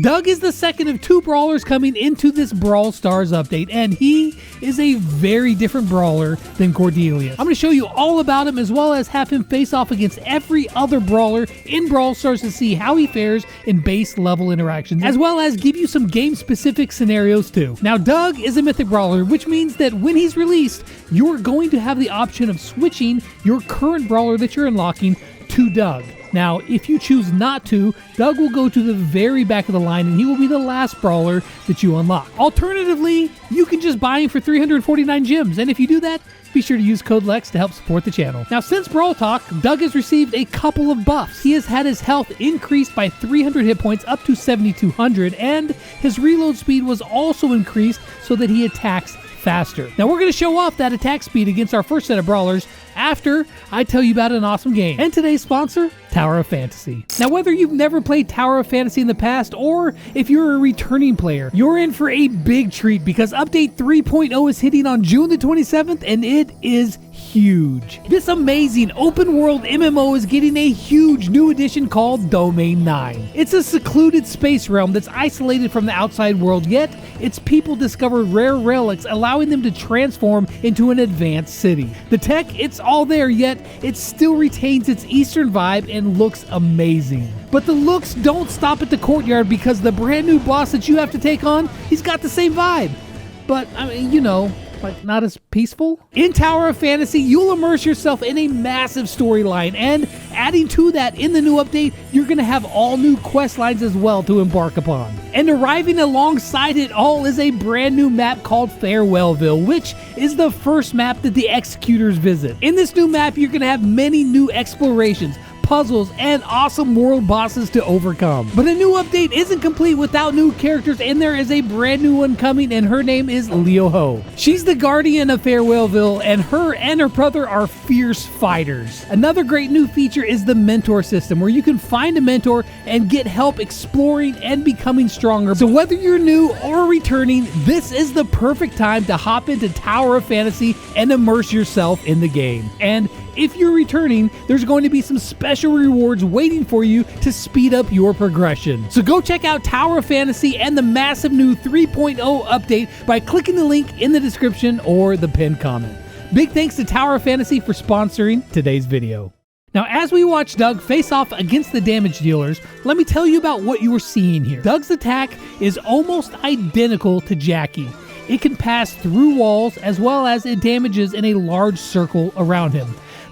Doug is the second of 2 brawlers coming into this Brawl Stars update, and he is a very different brawler than Cordelius. I'm going to show you all about him, as well as have him face off against every other brawler in Brawl Stars to see how he fares in base level interactions, as well as give you some game specific scenarios too. Now, Doug is a mythic brawler, which means that when he's released, you're going to have the option of switching your current brawler that you're unlocking to Doug. Now, if you choose not to, Doug will go to the very back of the line and he will be the last brawler that you unlock. Alternatively, you can just buy him for 349 gems, and if you do that, be sure to use code LEX to help support the channel. Now, since Brawl Talk, Doug has received a couple of buffs. He has had his health increased by 300 hit points up to 7,200, and his reload speed was also increased so that he attacks faster. Now, we're going to show off that attack speed against our first set of brawlers after I tell you about an awesome game. And today's sponsor, Tower of Fantasy. Now, whether you've never played Tower of Fantasy in the past or if you're a returning player, you're in for a big treat because Update 3.0 is hitting on June the 27th, and it is huge. This amazing open world MMO is getting a huge new addition called Domain 9. It's a secluded space realm that's isolated from the outside world, yet its people discovered rare relics, allowing them to transform into an advanced city. The tech, it's all there, yet it still retains its Eastern vibe and looks amazing. But the looks don't stop at the courtyard, because the brand new boss that you have to take on, he's got the same vibe. But, I mean, you know, like not as peaceful. In Tower of Fantasy, you'll immerse yourself in a massive storyline, and adding to that in the new update, you're going to have all new quest lines as well to embark upon. And arriving alongside it all is a brand new map called Farewellville, which is the first map that the Executors visit. In this new map, you're going to have many new explorations, puzzles, and awesome world bosses to overcome. But a new update isn't complete without new characters, and there is a brand new one coming, and her name is Leo Ho. She's the guardian of Farewellville, and her brother are fierce fighters. Another great new feature is the mentor system, where you can find a mentor and get help exploring and becoming stronger. So whether you're new or returning, this is the perfect time to hop into Tower of Fantasy and immerse yourself in the game. And if you're returning, there's going to be some special rewards waiting for you to speed up your progression. So go check out Tower of Fantasy and the massive new 3.0 update by clicking the link in the description or the pinned comment. Big thanks to Tower of Fantasy for sponsoring today's video. Now, as we watch Doug face off against the damage dealers, let me tell you about what you are seeing here. Doug's attack is almost identical to Jackie. It can pass through walls, as well as it damages in a large circle around him.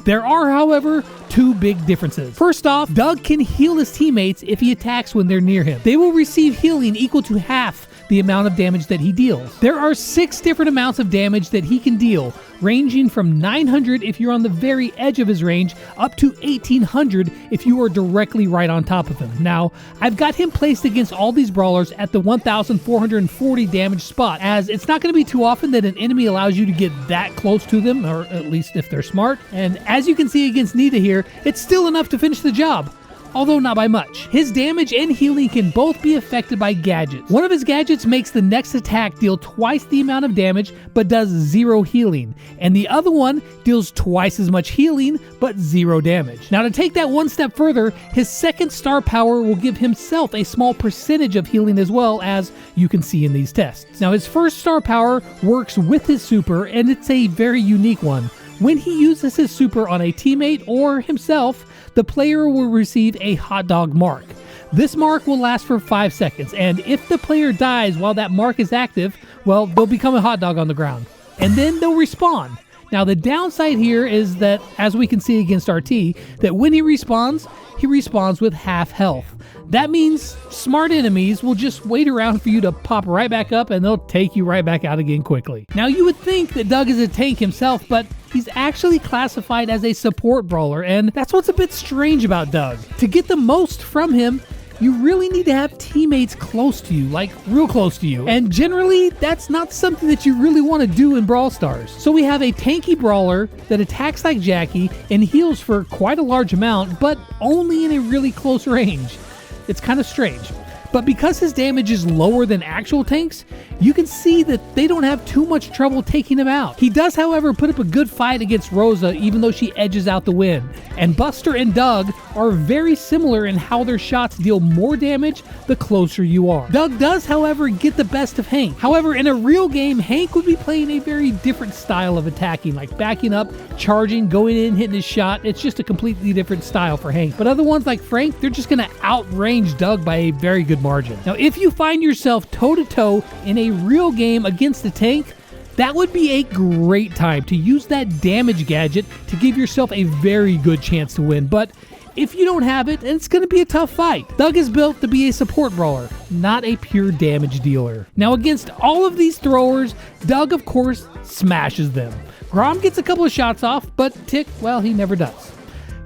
There are, however, 2 big differences. First off, Doug can heal his teammates if he attacks when they're near him. They will receive healing equal to half the amount of damage that he deals. There are 6 different amounts of damage that he can deal, ranging from 900 if you're on the very edge of his range, up to 1800 if you are directly right on top of him. Now, I've got him placed against all these brawlers at the 1440 damage spot, as it's not going to be too often that an enemy allows you to get that close to them, or at least if they're smart. And as you can see against Nita here, it's still enough to finish the job, although not by much. His damage and healing can both be affected by gadgets. One of his gadgets makes the next attack deal twice the amount of damage but does 0 healing, and the other one deals twice as much healing but 0 damage. Now, to take that one step further, his second star power will give himself a small percentage of healing as well, as you can see in these tests. Now, his first star power works with his super, and it's a very unique one. When he uses his super on a teammate or himself, the player will receive a hot dog mark. This mark will last for 5 seconds, and if the player dies while that mark is active, well, they'll become a hot dog on the ground, and then they'll respawn. Now, the downside here is that, as we can see against RT, that when he respawns with half health. That means smart enemies will just wait around for you to pop right back up, and they'll take you right back out again quickly. Now, you would think that Doug is a tank himself, but he's actually classified as a support brawler, and that's what's a bit strange about Doug. To get the most from him, you really need to have teammates close to you, like real close to you. And generally, that's not something that you really want to do in Brawl Stars. So we have a tanky brawler that attacks like Jackie and heals for quite a large amount, but only in a really close range. It's kind of strange. But because his damage is lower than actual tanks, you can see that they don't have too much trouble taking him out. He does, however, put up a good fight against Rosa, even though she edges out the win. And Buster and Doug are very similar in how their shots deal more damage the closer you are. Doug does, however, get the best of Hank. However, in a real game, Hank would be playing a very different style of attacking, like backing up, charging, going in, hitting his shot. It's just a completely different style for Hank. But other ones like Frank, they're just going to outrange Doug by a very good margin. Now, if you find yourself toe-to-toe in a real game against a tank, that would be a great time to use that damage gadget to give yourself a very good chance to win. But if you don't have it, it's going to be a tough fight. Doug is built to be a support brawler, not a pure damage dealer. Now, against all of these throwers, Doug, of course, smashes them. Grom gets a couple of shots off, but Tick, well, he never does.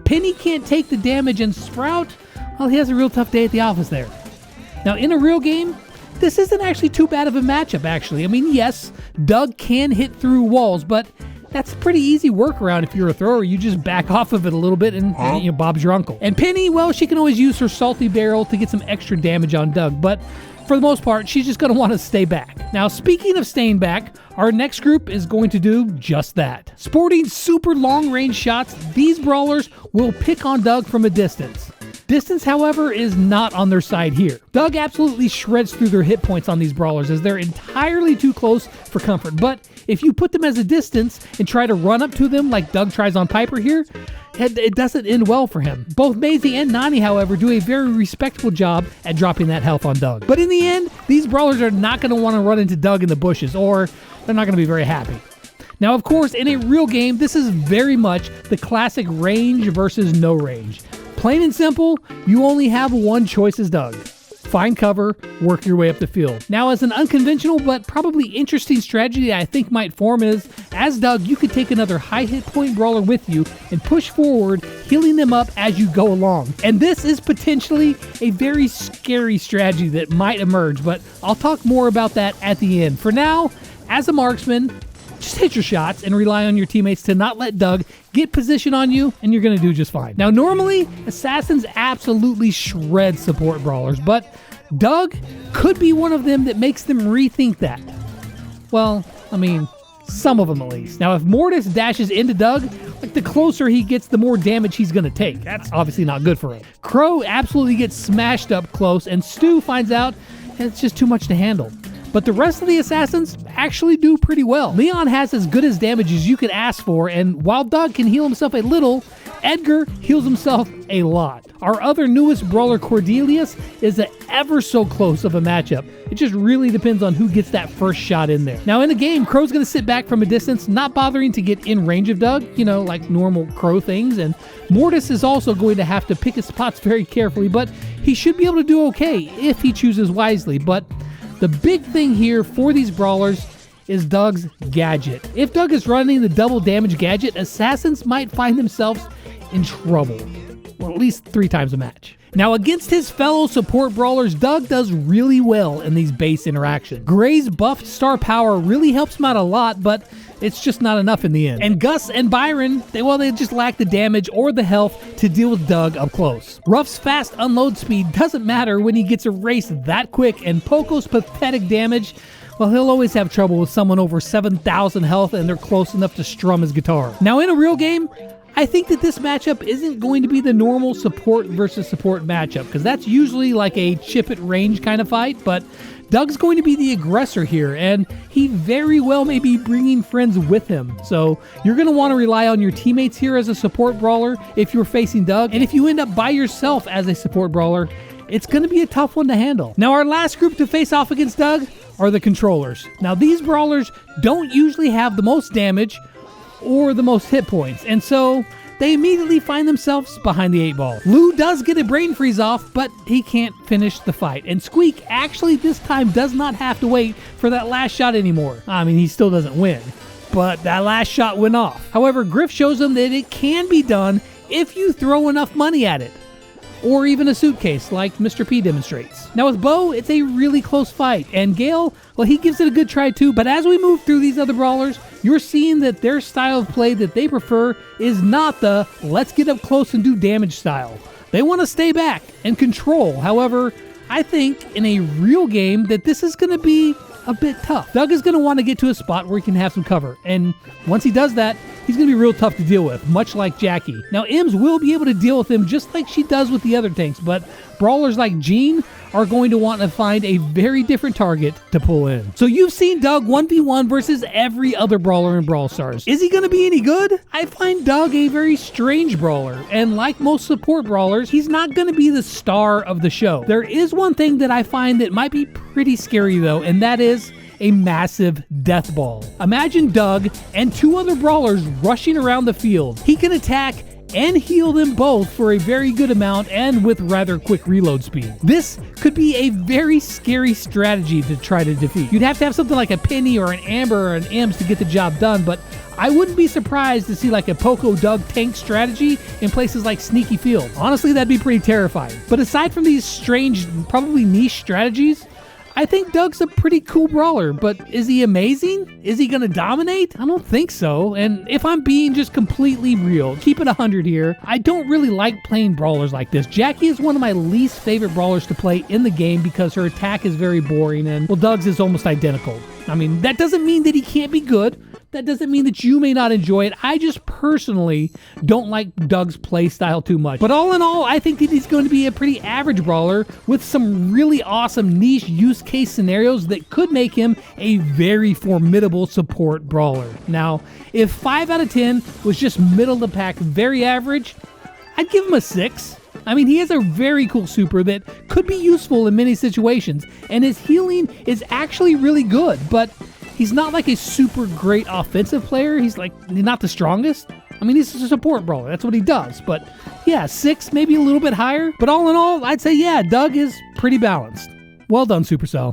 Penny can't take the damage, and Sprout, well, he has a real tough day at the office there. Now, in a real game, this isn't actually too bad of a matchup, actually. I mean, yes, Doug can hit through walls, but that's a pretty easy workaround if you're a thrower. You just back off of it a little bit and Bob's your uncle. And Penny, well, she can always use her salty barrel to get some extra damage on Doug, but for the most part, she's just going to want to stay back. Now, speaking of staying back, our next group is going to do just that. Sporting super long-range shots, these brawlers will pick on Doug from a distance. Distance, however, is not on their side here. Doug absolutely shreds through their hit points on these brawlers as they're entirely too close for comfort. But if you put them as a distance and try to run up to them like Doug tries on Piper here, it doesn't end well for him. Both Maisie and Nani, however, do a very respectable job at dropping that health on Doug. But in the end, these brawlers are not going to want to run into Doug in the bushes, or they're not going to be very happy. Now, of course, in a real game, this is very much the classic range versus no range. Plain and simple, you only have one choice as Doug. Find cover, work your way up the field. Now, as an unconventional but probably interesting strategy I think might form is, as Doug, you could take another high hit point brawler with you and push forward, healing them up as you go along. And this is potentially a very scary strategy that might emerge, but I'll talk more about that at the end. For now, as a marksman, just hit your shots and rely on your teammates to not let Doug get position on you, and you're going to do just fine. Now, normally, assassins absolutely shred support brawlers, but Doug could be one of them that makes them rethink that. Well, I mean, some of them at least. Now, if Mortis dashes into Doug, like the closer he gets, the more damage he's going to take. That's obviously not good for him. Crow absolutely gets smashed up close, and Stu finds out it's just too much to handle. But the rest of the assassins actually do pretty well. Leon has as good as damage as you could ask for, and while Doug can heal himself a little, Edgar heals himself a lot. Our other newest brawler, Cordelius, is a ever so close of a matchup. It just really depends on who gets that first shot in there. Now in the game, Crow's going to sit back from a distance, not bothering to get in range of Doug, like normal Crow things, and Mortis is also going to have to pick his spots very carefully, but he should be able to do okay if he chooses wisely. But the big thing here for these brawlers is Doug's gadget. If Doug is running the double damage gadget, assassins might find themselves in trouble. Well, at least 3 times a match. Now, against his fellow support brawlers, Doug does really well in these base interactions. Gray's buffed star power really helps him out a lot, but it's just not enough in the end. And Gus and Byron, they just lack the damage or the health to deal with Doug up close. Ruff's fast unload speed doesn't matter when he gets erased that quick, and Poco's pathetic damage, well, he'll always have trouble with someone over 7,000 health and they're close enough to strum his guitar. Now, in a real game, I think that this matchup isn't going to be the normal support versus support matchup, because that's usually like a chip at range kind of fight, but Doug's going to be the aggressor here, and he very well may be bringing friends with him. So you're going to want to rely on your teammates here as a support brawler if you're facing Doug, and if you end up by yourself as a support brawler, it's going to be a tough one to handle. Now, our last group to face off against Doug are the controllers. Now, these brawlers don't usually have the most damage or the most hit points, and so they immediately find themselves behind the 8-ball. Lou does get a brain freeze off, but he can't finish the fight. And Squeak actually this time does not have to wait for that last shot anymore. I mean, he still doesn't win, but that last shot went off. However, Griff shows him that it can be done if you throw enough money at it, or even a suitcase like Mr. P demonstrates. Now with Bo, it's a really close fight, and Gale, well, he gives it a good try too, but as we move through these other brawlers, you're seeing that their style of play that they prefer is not the let's get up close and do damage style. They want to stay back and control. However, I think in a real game that this is going to be a bit tough. Doug is going to want to get to a spot where he can have some cover, and once he does that, he's going to be real tough to deal with, much like Jackie. Now, Ems will be able to deal with him just like she does with the other tanks, but brawlers like Jean are going to want to find a very different target to pull in. So you've seen Doug 1v1 versus every other brawler in Brawl Stars. Is he going to be any good? I find Doug a very strange brawler, and like most support brawlers, he's not going to be the star of the show. There is one thing that I find that might be pretty scary though, and that is a massive death ball. Imagine Doug and 2 other brawlers rushing around the field. He can attack and heal them both for a very good amount and with rather quick reload speed. This could be a very scary strategy to try to defeat. You'd have to have something like a Penny or an Amber or an Ems to get the job done, but I wouldn't be surprised to see like a Poco Doug tank strategy in places like Sneaky Field. Honestly, that'd be pretty terrifying. But aside from these strange, probably niche strategies, I think Doug's a pretty cool brawler, but is he amazing? Is he gonna dominate? I don't think so, and if I'm being just completely real, keep it 100 here, I don't really like playing brawlers like this. Jackie is one of my least favorite brawlers to play in the game because her attack is very boring, and well, Doug's is almost identical. I mean, that doesn't mean that he can't be good. That doesn't mean that you may not enjoy it. I just personally don't like Doug's playstyle too much. But all in all, I think that he's going to be a pretty average brawler with some really awesome niche use case scenarios that could make him a very formidable support brawler. Now, if 5 out of 10 was just middle of the pack, very average, I'd give him a 6. I mean, he has a very cool super that could be useful in many situations, and his healing is actually really good, but he's not like a super great offensive player. He's not the strongest. I mean, he's a support brawler. That's what he does. But yeah, 6, maybe a little bit higher. But all in all, I'd say, yeah, Doug is pretty balanced. Well done, Supercell.